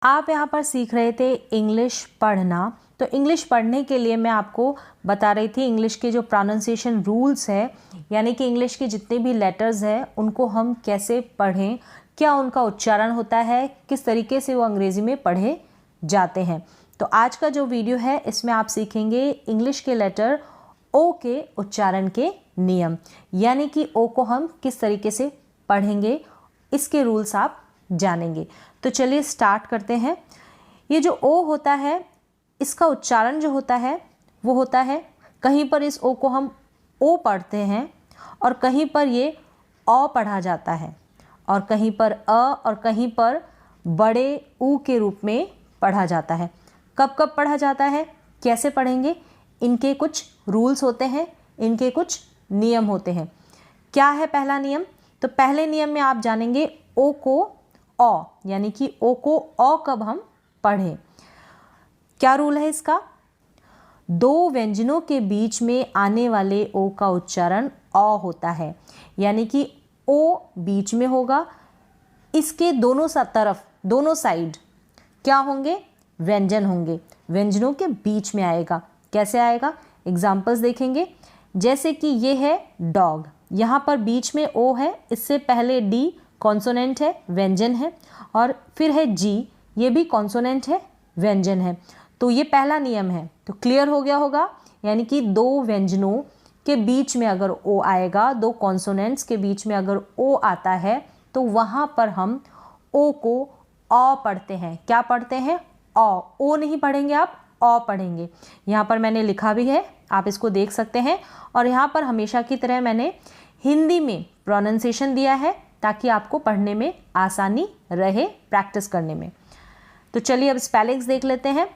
आप यहाँ पर सीख रहे थे इंग्लिश पढ़ना। तो इंग्लिश पढ़ने के लिए मैं आपको बता रही थी इंग्लिश के जो प्रोनाउंसिएशन रूल्स है, यानी कि इंग्लिश के जितने भी लेटर्स हैं उनको हम कैसे पढ़ें, क्या उनका उच्चारण होता है, किस तरीके से वो अंग्रेज़ी में पढ़े जाते हैं। तो आज का जो वीडियो है इसमें आप सीखेंगे इंग्लिश के लेटर ओ के उच्चारण के नियम, यानी कि ओ को हम किस तरीके से पढ़ेंगे, इसके रूल्स आप जानेंगे। तो चलिए स्टार्ट करते हैं। ये जो ओ होता है इसका उच्चारण जो होता है वो होता है, कहीं पर इस ओ को हम ओ पढ़ते हैं और कहीं पर ये औ पढ़ा जाता है, और कहीं पर अ और कहीं पर बड़े ऊ के रूप में पढ़ा जाता है। कब कब पढ़ा जाता है, कैसे पढ़ेंगे, इनके कुछ रूल्स होते हैं, इनके कुछ नियम होते हैं। क्या है पहला नियम? तो पहले नियम में आप जानेंगे ओ को औ, यानी कि ओ को औ कब हम पढ़ें। क्या रूल है इसका? दो व्यंजनों के बीच में आने वाले ओ का उच्चारण औ होता है, यानी कि ओ बीच में होगा, इसके दोनों तरफ, दोनों साइड क्या होंगे? व्यंजन होंगे, व्यंजनों के बीच में आएगा। कैसे आएगा? एग्जाम्पल्स देखेंगे। जैसे कि ये है डॉग, यहाँ पर बीच में ओ है, इससे पहले डी कॉन्सोनेंट है, व्यंजन है, और फिर है जी, ये भी कॉन्सोनेंट है, व्यंजन है। तो ये पहला नियम है। तो क्लियर हो गया होगा, यानी कि दो व्यंजनों के बीच में अगर ओ आएगा, दो कॉन्सोनेंट्स के बीच में अगर ओ आता है तो वहाँ पर हम ओ को औ पढ़ते हैं। क्या पढ़ते हैं? औ। ओ नहीं पढ़ेंगे आप, औ पढ़ेंगे। यहाँ पर मैंने लिखा भी है, आप इसको देख सकते हैं। और यहाँ पर हमेशा की तरह मैंने हिंदी में प्रोनाउंसिएशन दिया है ताकि आपको पढ़ने में आसानी रहे, प्रैक्टिस करने में। तो चलिए अब स्पेलिंग्स देख लेते हैं।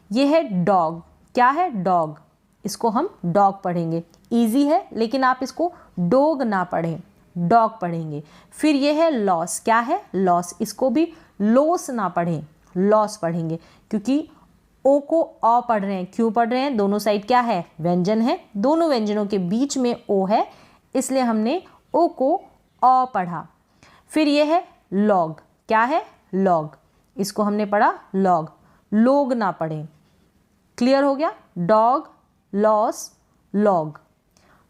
ये है डॉग। क्या है? डॉग। इसको हम डॉग पढ़ेंगे। इजी है, लेकिन आप इसको डॉग ना पढ़ें, डॉग पढ़ेंगे। फिर ये है लॉस। क्या है? लॉस। इसको भी लॉस ना पढ़ें, लॉस पढ़ेंगे, क्योंकि ओ को औ पढ़ रहे हैं। क्यों पढ़ रहे हैं? दोनों साइड क्या है? व्यंजन है, दोनों व्यंजनों के बीच में ओ है, इसलिए हमने ओ को औ पढ़ा। फिर ये है लॉग। क्या है? लॉग। इसको हमने पढ़ा लॉग, लोग ना पढ़ें। क्लियर हो गया? Dog, loss, log,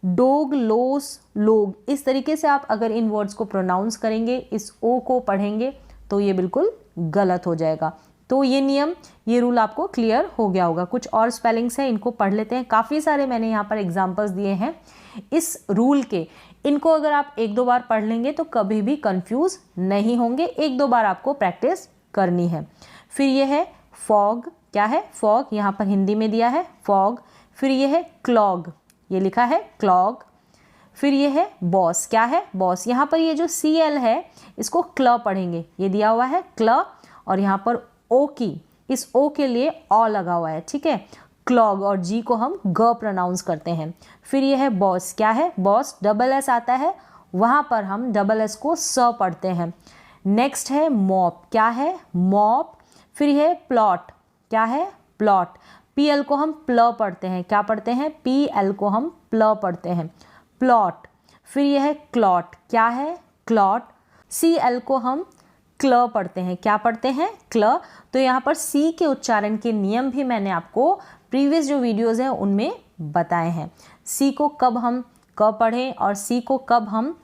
dog, loss, लोग। इस तरीके से आप अगर इन वर्ड्स को प्रोनाउंस करेंगे, इस ओ को पढ़ेंगे, तो ये बिल्कुल गलत हो जाएगा। तो ये नियम, ये रूल आपको क्लियर हो गया होगा। कुछ और स्पेलिंग्स हैं, इनको पढ़ लेते हैं। काफ़ी सारे मैंने यहाँ पर एग्जाम्पल्स दिए हैं इस रूल के। इनको अगर आप एक दो बार पढ़ लेंगे तो कभी भी कंफ्यूज नहीं होंगे। एक दो बार आपको प्रैक्टिस करनी है। फिर ये है फॉग। क्या है? फॉग। यहाँ पर हिंदी में दिया है फॉग। फिर ये है क्लॉग, ये लिखा है क्लॉग। फिर ये है बॉस। क्या है? बॉस। यहाँ पर ये जो सी एल है इसको क्ल पढ़ेंगे, ये दिया हुआ है क्ल, और यहाँ पर ओ की, इस ओ के लिए ऑ लगा हुआ है, ठीक है। क्लॉग, और जी को हम ग प्रोनाउंस करते हैं। फिर ये है बॉस। क्या है? बॉस। डबल एस आता है, वहाँ पर हम डबल एस को स पढ़ते हैं। नेक्स्ट है मॉप। क्या है? मॉप। फिर है प्लॉट। क्या है? प्लॉट। पी एल को हम प्ल पढ़ते हैं। क्या पढ़ते हैं? पी एल को हम प्ल पढ़ते हैं, प्लॉट। फिर यह है क्लॉट। क्या है? क्लॉट। सी एल को हम क्ल पढ़ते हैं। क्या पढ़ते हैं? क्ल। तो यहाँ पर सी के उच्चारण के नियम भी मैंने आपको प्रीवियस जो वीडियोज़ हैं उनमें बताए हैं। सी को कब हम क पढ़ें और सी को कब हम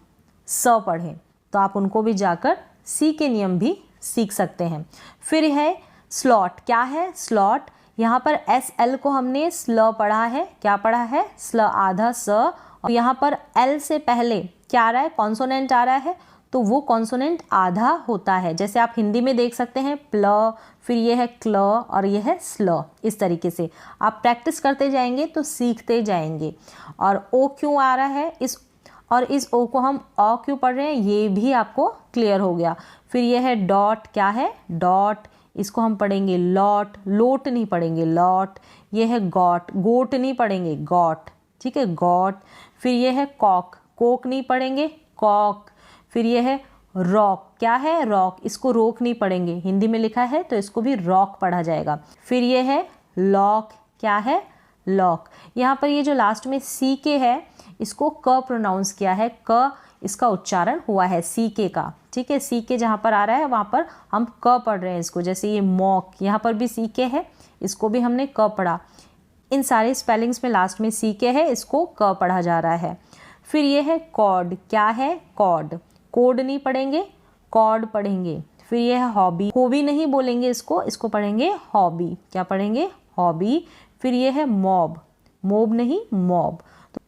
स पढ़ें, तो आप उनको भी जाकर सी के नियम भी सीख सकते हैं। फिर है स्लॉट। क्या है? स्लॉट। यहाँ पर एस एल को हमने स्ल पढ़ा है। क्या पढ़ा है? स्ल आधा स, और यहाँ पर एल से पहले क्या आ रहा है? कॉन्सोनेंट आ रहा है, तो वो कॉन्सोनेंट आधा होता है। जैसे आप हिंदी में देख सकते हैं प्ल, फिर ये है क्ल और ये है स्ल। इस तरीके से आप प्रैक्टिस करते जाएंगे तो सीखते जाएंगे। और ओ क्यों आ रहा है इस ओ को हम औ क्यों पढ़ रहे हैं, ये भी आपको क्लियर हो गया। फिर ये है डॉट। क्या है? डॉट। इसको हम पढ़ेंगे लॉट, लोट नहीं पढ़ेंगे, लॉट। ये है गॉट, गोट नहीं पढ़ेंगे, गॉट, ठीक है, गॉट। फिर ये है कॉक, कोक नहीं पढ़ेंगे, कॉक। फिर ये है रॉक। क्या है? रॉक। इसको रोक नहीं पढ़ेंगे, हिंदी में लिखा है तो इसको भी रॉक पढ़ा जाएगा। फिर ये है लॉक। क्या है? लॉक। यहाँ पर ये जो लास्ट में सी के है इसको क प्रोनाउंस किया है, क, इसका उच्चारण हुआ है, सीके का। ठीक है, सीके जहाँ पर आ रहा है वहाँ पर हम क पढ़ रहे हैं इसको। जैसे ये मॉक, यहाँ पर भी सीके है, इसको भी हमने क पढ़ा। इन सारे स्पेलिंग्स में लास्ट में सीके है, इसको क पढ़ा जा रहा है। फिर ये है कॉर्ड, क्या है? कॉर्ड। कोड नहीं पढ़ेंगे, कॉर्ड पढ़ेंगे। फिर ये है हॉबी, हॉबी नहीं बोलेंगे इसको, इसको पढ़ेंगे हॉबी। क्या पढ़ेंगे? हॉबी। फिर ये है मॉब, मोब नहीं मॉब।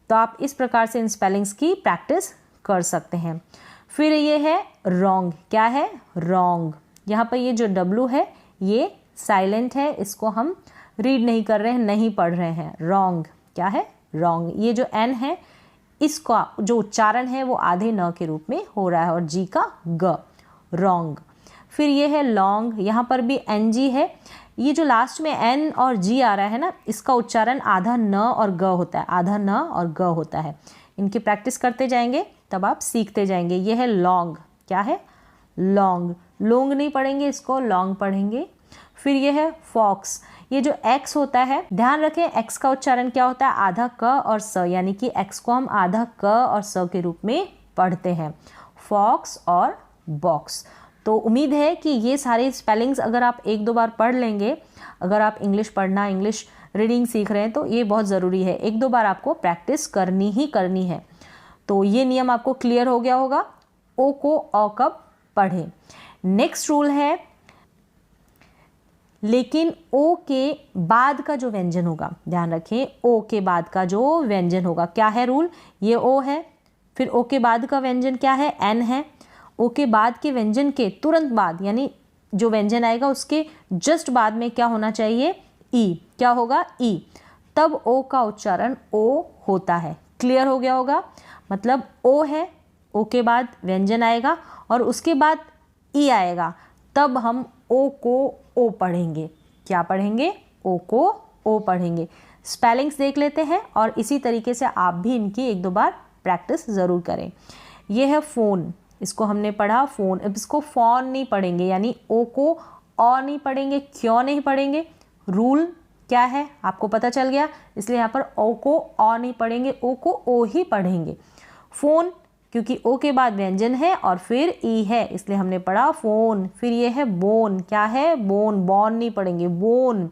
तो आप इस प्रकार से इन स्पेलिंग्स की प्रैक्टिस कर सकते हैं। फिर ये है रॉन्ग, क्या है? रॉन्ग। यहाँ पर ये जो डब्लू है ये साइलेंट है, इसको हम रीड नहीं कर रहे हैं, नहीं पढ़ रहे हैं। रॉन्ग, क्या है? रॉन्ग। ये जो एन है इसका जो उच्चारण है वो आधे न के रूप में हो रहा है और जी का ग, रॉन्ग। फिर ये है लॉन्ग, यहाँ पर भी एन जी है। ये जो लास्ट में एन और जी आ रहा है ना, इसका उच्चारण आधा न और ग होता है, आधा न और ग होता है। इनकी प्रैक्टिस करते जाएंगे तब आप सीखते जाएंगे। ये है लॉन्ग, क्या है? लॉन्ग। लॉन्ग नहीं पढ़ेंगे इसको, लॉन्ग पढ़ेंगे। फिर ये है फॉक्स, ये जो एक्स होता है ध्यान रखें एक्स का उच्चारण क्या होता है? आधा क और स, यानी कि एक्स को हम आधा क और स के रूप में पढ़ते हैं, फॉक्स और बॉक्स। तो उम्मीद है कि ये सारे स्पेलिंग्स अगर आप एक दो बार पढ़ लेंगे, अगर आप इंग्लिश पढ़ना, इंग्लिश रीडिंग सीख रहे हैं तो ये बहुत ज़रूरी है, एक दो बार आपको प्रैक्टिस करनी ही करनी है। तो ये नियम आपको क्लियर हो गया होगा। ओ को औ कब पढ़ें। नेक्स्ट रूल है, लेकिन ओ के बाद का जो व्यंजन होगा, ध्यान रखें ओ के बाद का जो व्यंजन होगा, क्या है रूल? ये ओ है, फिर ओ के बाद का व्यंजन क्या है? एन है। ओ के बाद के व्यंजन के तुरंत बाद, यानी जो व्यंजन आएगा उसके जस्ट बाद में क्या होना चाहिए? ई। क्या होगा? ई। तब ओ का उच्चारण ओ होता है। क्लियर हो गया होगा? मतलब ओ है, ओ के बाद व्यंजन आएगा और उसके बाद ई आएगा, तब हम ओ को ओ पढ़ेंगे। क्या पढ़ेंगे? ओ को ओ पढ़ेंगे। स्पेलिंग्स देख लेते हैं और इसी तरीके से आप भी इनकी एक दो बार प्रैक्टिस ज़रूर करें। ये है फ़ोन, इसको हमने पढ़ा फ़ोन। अब इसको फ़ोन नहीं पढ़ेंगे, यानी ओ को औ नहीं पढ़ेंगे। क्यों नहीं पढ़ेंगे? रूल क्या है आपको पता चल गया, इसलिए यहाँ पर ओ को औ नहीं पढ़ेंगे, ओ को ओ ही पढ़ेंगे। फ़ोन क्योंकि ओ के बाद व्यंजन है और फिर ई है, इसलिए हमने पढ़ा फ़ोन। फिर ये है बोन, क्या है? बोन। बॉन नहीं पढ़ेंगे, बोन।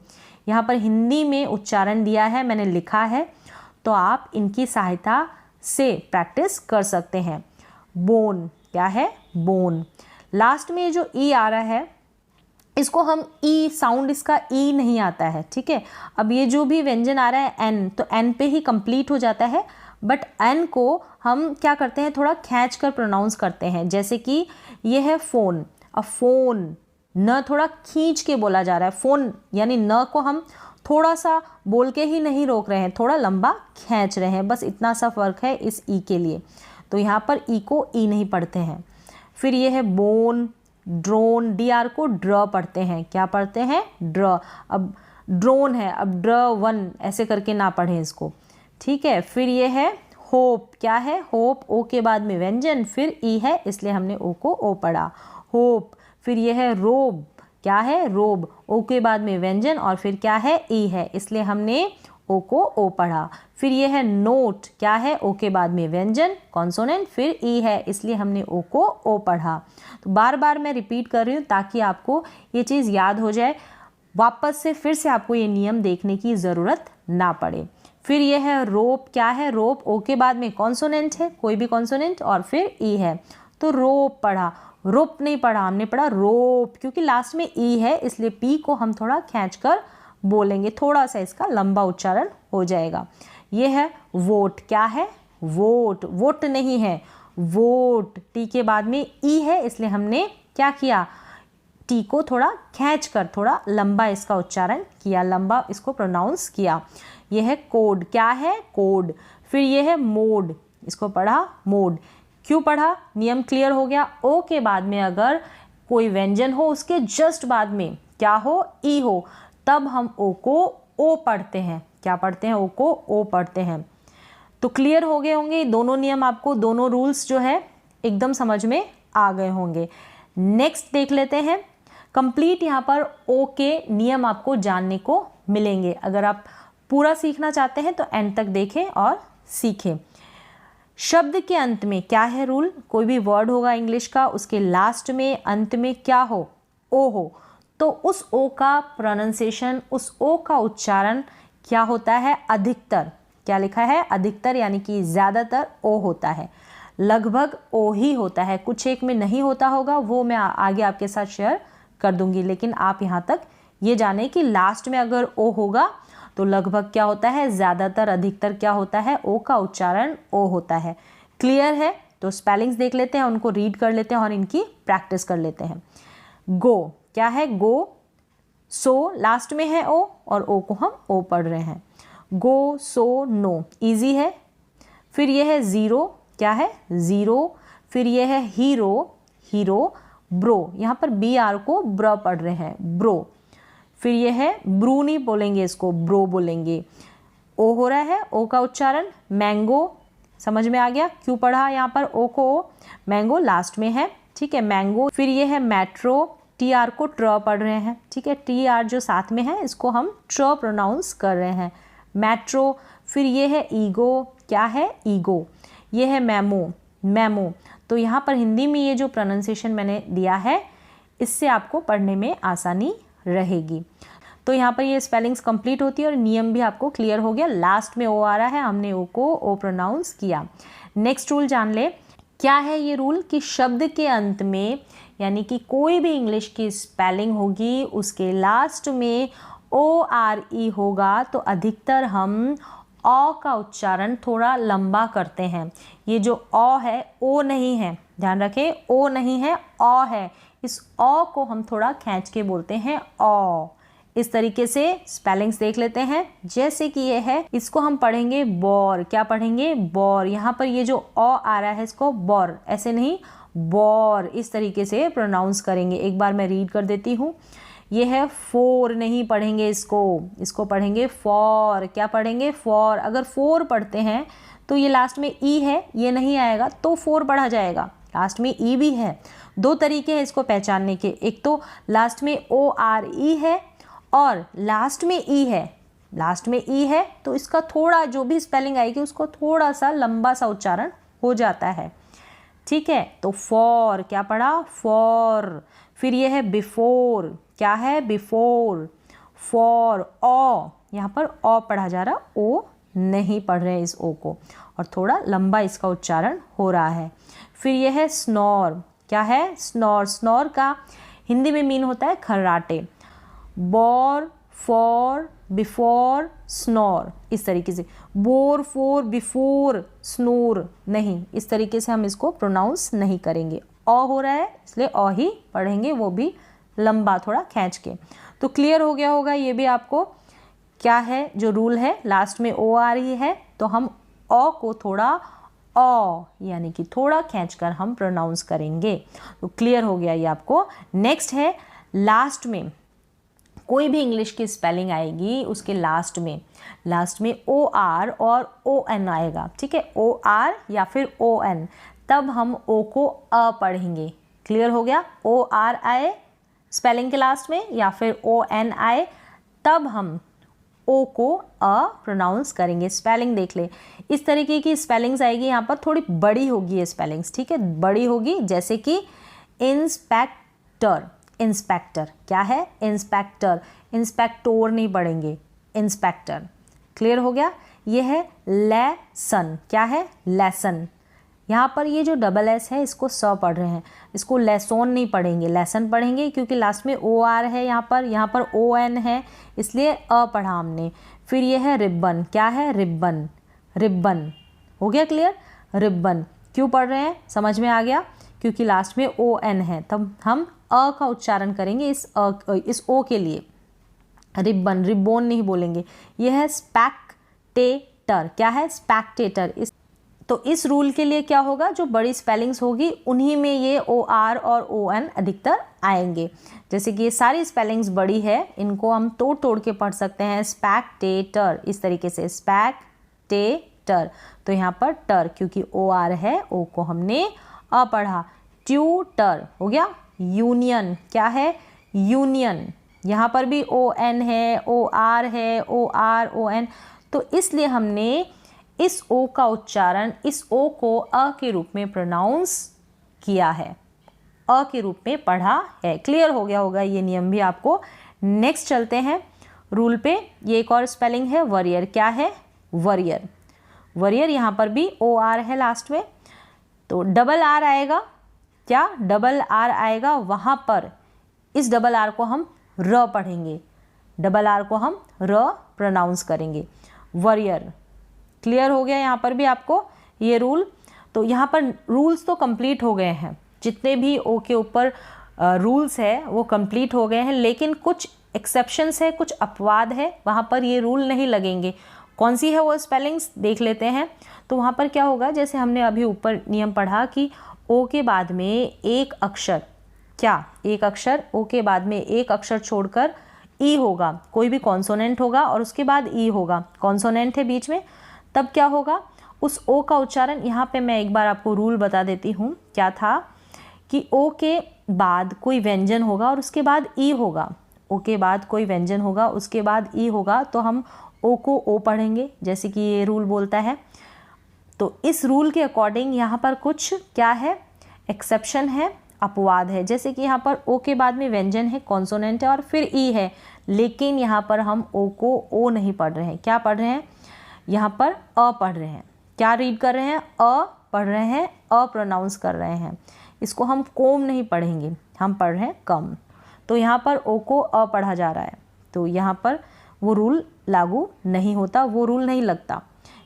यहाँ पर हिंदी में उच्चारण दिया है, मैंने लिखा है, तो आप इनकी सहायता से प्रैक्टिस कर सकते हैं। बोन, क्या है? बोन। लास्ट में जो ई आ रहा है इसको हम ई साउंड, इसका ई नहीं आता है, ठीक है। अब ये जो भी व्यंजन आ रहा है एन, तो एन पे ही कंप्लीट हो जाता है, बट एन को हम क्या करते हैं? थोड़ा खींच कर प्रोनाउंस करते हैं। जैसे कि ये है फ़ोन, अब फ़ोन न थोड़ा खींच के बोला जा रहा है, फ़ोन यानी न को हम थोड़ा सा बोल के ही नहीं रोक रहे हैं, थोड़ा लंबा खींच रहे हैं, बस इतना सा फ़र्क है इस ई के लिए। तो यहाँ पर ई को ई नहीं पढ़ते हैं। फिर ये है बोन, ड्रोन, डी आर को ड्र पढ़ते हैं। क्या पढ़ते हैं? ड्र। अब ड्रोन है, अब ड्र वन ऐसे करके ना पढ़ें इसको, ठीक है। फिर ये है होप, क्या है? होप। ओ के बाद में व्यंजन, फिर ई है, इसलिए हमने ओ को ओ पढ़ा, होप। फिर ये है रोब, क्या है? रोब। ओ के बाद में व्यंजन और फिर क्या है? ई है, इसलिए हमने ओ को ओ पढ़ा। फिर ये है नोट, क्या है? ओ के बाद में व्यंजन, कॉन्सोनेंट, फिर ई है, इसलिए हमने ओ को ओ पढ़ा। तो बार बार मैं रिपीट कर रही हूँ ताकि आपको ये चीज़ याद हो जाए, वापस से फिर से आपको ये नियम देखने की ज़रूरत ना पड़े। फिर ये है रोप, क्या है? रोप। ओ के बाद में कॉन्सोनेंट है, कोई भी कॉन्सोनेंट, और फिर ई है, तो रोप पढ़ा। रोप नहीं पढ़ा, हमने पढ़ा रोप, क्योंकि लास्ट में ई है इसलिए पी को हम थोड़ा खींचकर बोलेंगे, थोड़ा सा इसका लंबा उच्चारण हो जाएगा। ये है वोट, क्या है? वोट। वोट नहीं है, वोट। टी के बाद में ई है, इसलिए हमने क्या किया? टी को थोड़ा खींचकर थोड़ा लंबा इसका उच्चारण किया, लंबा इसको प्रोनाउंस किया। यह है कोड, क्या है? कोड। फिर ये है मोड, इसको पढ़ा मोड। क्यों पढ़ा? नियम क्लियर हो गया। ओ के बाद में अगर कोई व्यंजन हो, उसके जस्ट बाद में क्या हो? ई हो, तब हम ओ को ओ पढ़ते हैं। क्या पढ़ते हैं? ओ को ओ पढ़ते हैं। तो क्लियर हो गए होंगे दोनों नियम, आपको दोनों रूल्स जो है एकदम समझ में आ गए होंगे। नेक्स्ट देख लेते हैं। कंप्लीट यहाँ पर ओ के नियम आपको जानने को मिलेंगे। अगर आप पूरा सीखना चाहते हैं तो एंड तक देखें और सीखें। शब्द के अंत में क्या है रूल, कोई भी वर्ड होगा इंग्लिश का, उसके लास्ट में अंत में क्या हो, ओ हो, तो उस ओ का प्रोनाउंसिएशन, उस ओ का उच्चारण क्या होता है, अधिकतर, क्या लिखा है, अधिकतर यानी कि ज़्यादातर ओ होता है, लगभग ओ ही होता है, कुछ एक में नहीं होता होगा, वो मैं आगे आपके साथ शेयर कर दूंगी, लेकिन आप यहाँ तक ये जाने कि लास्ट में अगर ओ होगा तो लगभग क्या होता है, ज़्यादातर, अधिकतर क्या होता है, ओ का उच्चारण ओ होता है। क्लियर है? तो स्पेलिंग्स देख लेते हैं, उनको रीड कर लेते हैं और इनकी प्रैक्टिस कर लेते हैं। गो, क्या है, गो, सो लास्ट में है ओ और ओ को हम ओ पढ़ रहे हैं। गो, सो, नो, इजी है। फिर ये है ज़ीरो, क्या है, ज़ीरो। फिर ये है हीरो, हीरो, ब्रो, यहाँ पर बी आर को ब्र पढ़ रहे हैं, ब्रो। फिर ये है ब्रू नहीं बोलेंगे, इसको ब्रो बोलेंगे, ओ हो रहा है, ओ का उच्चारण। मैंगो, समझ में आ गया क्यों पढ़ा यहाँ पर ओ को, ओ, मैंगो लास्ट में है, ठीक है, मैंगो। फिर ये है मेट्रो, टी आर को ट्र पढ़ रहे हैं, ठीक है, टी आर जो साथ में है इसको हम ट्र प्रोनाउंस कर रहे हैं, मेट्रो। फिर ये है ईगो, क्या है, ईगो। ये है मेमो, मेमो। तो यहाँ पर हिंदी में ये जो प्रोनाउंसिएशन मैंने दिया है इससे आपको पढ़ने में आसानी रहेगी। तो यहाँ पर ये स्पेलिंग्स कंप्लीट होती है और नियम भी आपको क्लियर हो गया। लास्ट में ओ आ रहा है, हमने ओ को ओ प्रोनाउंस किया। नेक्स्ट रूल जान ले, क्या है ये रूल कि शब्द के अंत में यानी कि कोई भी इंग्लिश की स्पेलिंग होगी उसके लास्ट में ओ आर ई होगा तो अधिकतर हम ओ का उच्चारण थोड़ा लंबा करते हैं। ये जो ओ है ओ नहीं है, ध्यान रखें, ओ नहीं है, ओ है। इस ओ को हम थोड़ा खींच के बोलते हैं ओ। इस तरीके से स्पेलिंग्स देख लेते हैं। जैसे कि ये है, इसको हम पढ़ेंगे बौर, क्या पढ़ेंगे, बौर। यहाँ पर ये जो ओ आ रहा है इसको बौर, ऐसे नहीं, बौर, इस तरीके से प्रोनाउंस करेंगे। एक बार मैं रीड कर देती हूँ। ये है फोर, नहीं पढ़ेंगे इसको पढ़ेंगे फॉर, क्या पढ़ेंगे, फॉर। अगर फोर पढ़ते हैं तो ये लास्ट में ई है, ये नहीं आएगा तो फोर पढ़ा जाएगा, लास्ट में ई भी है। दो तरीके हैं इसको पहचानने के, एक तो लास्ट में ओ आर ई है और लास्ट में ई है, लास्ट में ई है तो इसका थोड़ा जो भी स्पेलिंग आएगी उसको थोड़ा सा लंबा सा उच्चारण हो जाता है, ठीक है। तो फॉर, क्या पढ़ा, फॉर। फिर ये है बिफोर, क्या है, बिफोर। फॉर, ओ, यहाँ पर ओ पढ़ा जा रहा, ओ नहीं पढ़ रहे इस ओ को और थोड़ा लंबा इसका उच्चारण हो रहा है। फिर ये है स्नोर, क्या है, स्नोर। स्नोर का हिंदी में मीन होता है खर्राटे। बोर, फॉर, बिफोर, स्नोर, इस तरीके से। बोर, फोर, बिफोर, स्नोर नहीं, इस तरीके से हम इसको प्रोनाउंस नहीं करेंगे। ओ हो रहा है इसलिए ओ ही पढ़ेंगे, वो भी लंबा थोड़ा खींच के। तो क्लियर हो गया होगा ये भी आपको, क्या है जो रूल है, लास्ट में ओ आ रही है तो हम ओ को थोड़ा ओ यानी कि थोड़ा खींचकर हम प्रोनाउंस करेंगे। तो क्लियर हो गया ये आपको। नेक्स्ट है, लास्ट में कोई भी इंग्लिश की स्पेलिंग आएगी उसके लास्ट में ओ आर और ओ एन आएगा, ठीक है, ओ आर या फिर ओ एन, तब हम ओ को अ पढ़ेंगे। क्लियर हो गया, ओ आर आए स्पेलिंग के लास्ट में या फिर ओ एन आए तब हम ओ को अ प्रोनाउंस करेंगे। स्पेलिंग देख ले, इस तरीके की स्पेलिंग्स आएगी, यहाँ पर थोड़ी बड़ी होगी ये स्पेलिंग्स, ठीक है, बड़ी होगी। जैसे कि इंस्पेक्टर, इंस्पेक्टर, क्या है, इंस्पेक्टर। इंस्पेक्टोर नहीं पढ़ेंगे, इंस्पेक्टर। क्लियर हो गया। ये है लेसन, क्या है, लेसन। यहाँ पर ये जो डबल एस है इसको स पढ़ रहे हैं, इसको लेसोन नहीं पढ़ेंगे, लेसन पढ़ेंगे क्योंकि लास्ट में ओ आर है, यहाँ पर ओ एन है इसलिए अ पढ़ा हमने। फिर ये है रिबन, क्या है, रिबन, रिबन। हो गया क्लियर, रिबन। क्यों पढ़ रहे हैं, समझ में आ गया, क्योंकि लास्ट में ओ एन है तब हम अ का उच्चारण करेंगे इस ओ के लिए। रिबन, रिबोन नहीं बोलेंगे। यह है स्पेक्टेटर, क्या है, स्पेक्टेटर। तो इस रूल के लिए क्या होगा, जो बड़ी स्पेलिंग्स होगी उन्हीं में ये ओ आर और ओ एन अधिकतर आएंगे। जैसे कि ये सारी स्पेलिंग्स बड़ी है, इनको हम तोड़ तोड़ के पढ़ सकते हैं। स्पेक्टेटर, इस तरीके से, स्पेक्टेटर। तो यहाँ पर टर, क्योंकि ओ आर है, ओ को हमने अ पढ़ा। ट्यूटर हो गया। यूनियन, क्या है, यूनियन। यहाँ पर भी ओ एन है, ओ आर है, ओ आर ओ एन, तो इसलिए हमने इस ओ का उच्चारण इस ओ को अ के रूप में प्रोनाउंस किया है, अ के रूप में पढ़ा है। क्लियर हो गया होगा ये नियम भी आपको। नेक्स्ट चलते हैं रूल पे। ये एक और स्पेलिंग है वॉरियर। क्या है? वॉरियर। वॉरियर यहाँ पर भी ओ आर है लास्ट में, तो डबल आर आएगा। क्या? डबल आर आएगा। वहाँ पर इस डबल आर को हम र पढ़ेंगे, डबल आर को हम र प्रोनाउंस करेंगे, वॉरियर। क्लियर हो गया यहाँ पर भी आपको ये रूल। तो यहाँ पर रूल्स तो कंप्लीट हो गए हैं, जितने भी ओ के ऊपर रूल्स है वो कंप्लीट हो गए हैं, लेकिन कुछ एक्सेप्शंस है, कुछ अपवाद है, वहाँ पर ये रूल नहीं लगेंगे। कौन सी है वो स्पेलिंग्स देख लेते हैं। तो वहाँ पर क्या होगा, जैसे हमने अभी ऊपर नियम पढ़ा कि ओ के बाद में एक अक्षर, क्या? एक अक्षर, ओ के बाद में एक अक्षर छोड़कर ई होगा, कोई भी कॉन्सोनेंट होगा और उसके बाद ई होगा, कॉन्सोनेंट है बीच में, तब क्या होगा, उस ओ का उच्चारण, यहाँ पे मैं एक बार आपको रूल बता देती हूँ। क्या था कि ओ के बाद कोई व्यंजन होगा और उसके बाद ई होगा, ओ के बाद कोई व्यंजन होगा उसके बाद ई होगा, तो हम ओ को ओ पढ़ेंगे, जैसे कि ये रूल बोलता है। तो इस रूल के अकॉर्डिंग यहाँ पर कुछ क्या है, एक्सेप्शन है, अपवाद है। जैसे कि यहाँ पर ओ के बाद में व्यंजन है, कॉन्सोनेंट है और फिर ई है, लेकिन यहाँ पर हम ओ को ओ नहीं पढ़ रहे हैं। क्या पढ़ रहे हैं? यहाँ पर अ पढ़ रहे हैं। क्या रीड कर रहे हैं? अ पढ़ रहे हैं, अ प्रोनाउंस कर रहे हैं। इसको हम कोम नहीं पढ़ेंगे, हम पढ़ रहे हैं कम। तो यहाँ पर ओ को अ पढ़ा जा रहा है, तो यहाँ पर वो रूल लागू नहीं होता, वो रूल नहीं लगता।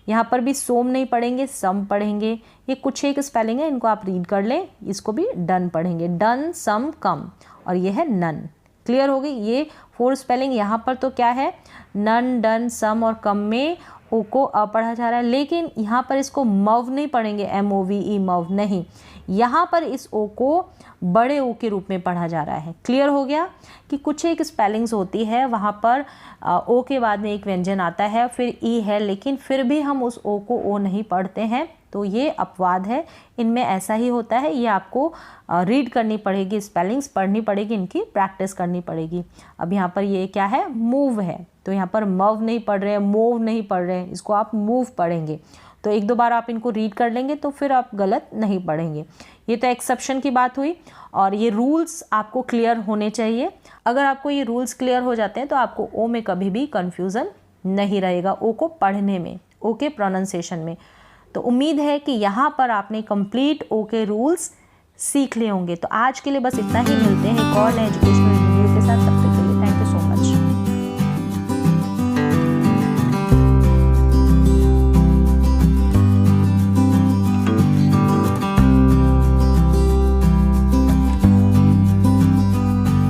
यहाँ पर भी सोम नहीं पढ़ेंगे, सम पढ़ेंगे। ये कुछ एक स्पेलिंग है, इनको आप रीड कर लें। इसको भी डन पढ़ेंगे, डन, सम, कम, और ये है नन। क्लियर हो गई ये 4 स्पेलिंग। यहाँ पर तो क्या है, नन, डन, सम और कम में ओ को अ पढ़ा जा रहा है, लेकिन यहाँ पर इसको मव नहीं पढ़ेंगे, MOVE, मव नहीं। यहाँ पर इस ओ को बड़े ओ के रूप में पढ़ा जा रहा है। क्लियर हो गया कि कुछ एक स्पेलिंग्स होती है, वहाँ पर ओ के बाद में एक व्यंजन आता है, फिर ई है, लेकिन फिर भी हम उस ओ को ओ नहीं पढ़ते हैं, तो ये अपवाद है। इनमें ऐसा ही होता है, ये आपको रीड करनी पड़ेगी, स्पेलिंग्स पढ़नी पड़ेगी, इनकी प्रैक्टिस करनी पड़ेगी। अब यहाँ पर ये क्या है, मूव है, तो यहाँ पर मव नहीं पढ़ रहे हैं, मूव नहीं पढ़ रहे हैं, इसको आप मूव पढ़ेंगे। तो एक दो बार आप इनको रीड कर लेंगे तो फिर आप गलत नहीं पढ़ेंगे। ये तो एक्सेप्शन की बात हुई, और ये रूल्स आपको क्लियर होने चाहिए। अगर आपको ये रूल्स क्लियर हो जाते हैं तो आपको ओ में कभी भी कन्फ्यूज़न नहीं रहेगा, ओ को पढ़ने में, ओ के प्रोनाउंसिएशन में। तो उम्मीद है कि यहाँ पर आपने कंप्लीट ओ के रूल्स सीख लिए होंगे। तो आज के लिए बस इतना ही, मिलते हैं एक और नए एजुकेशनल वीडियो के साथ।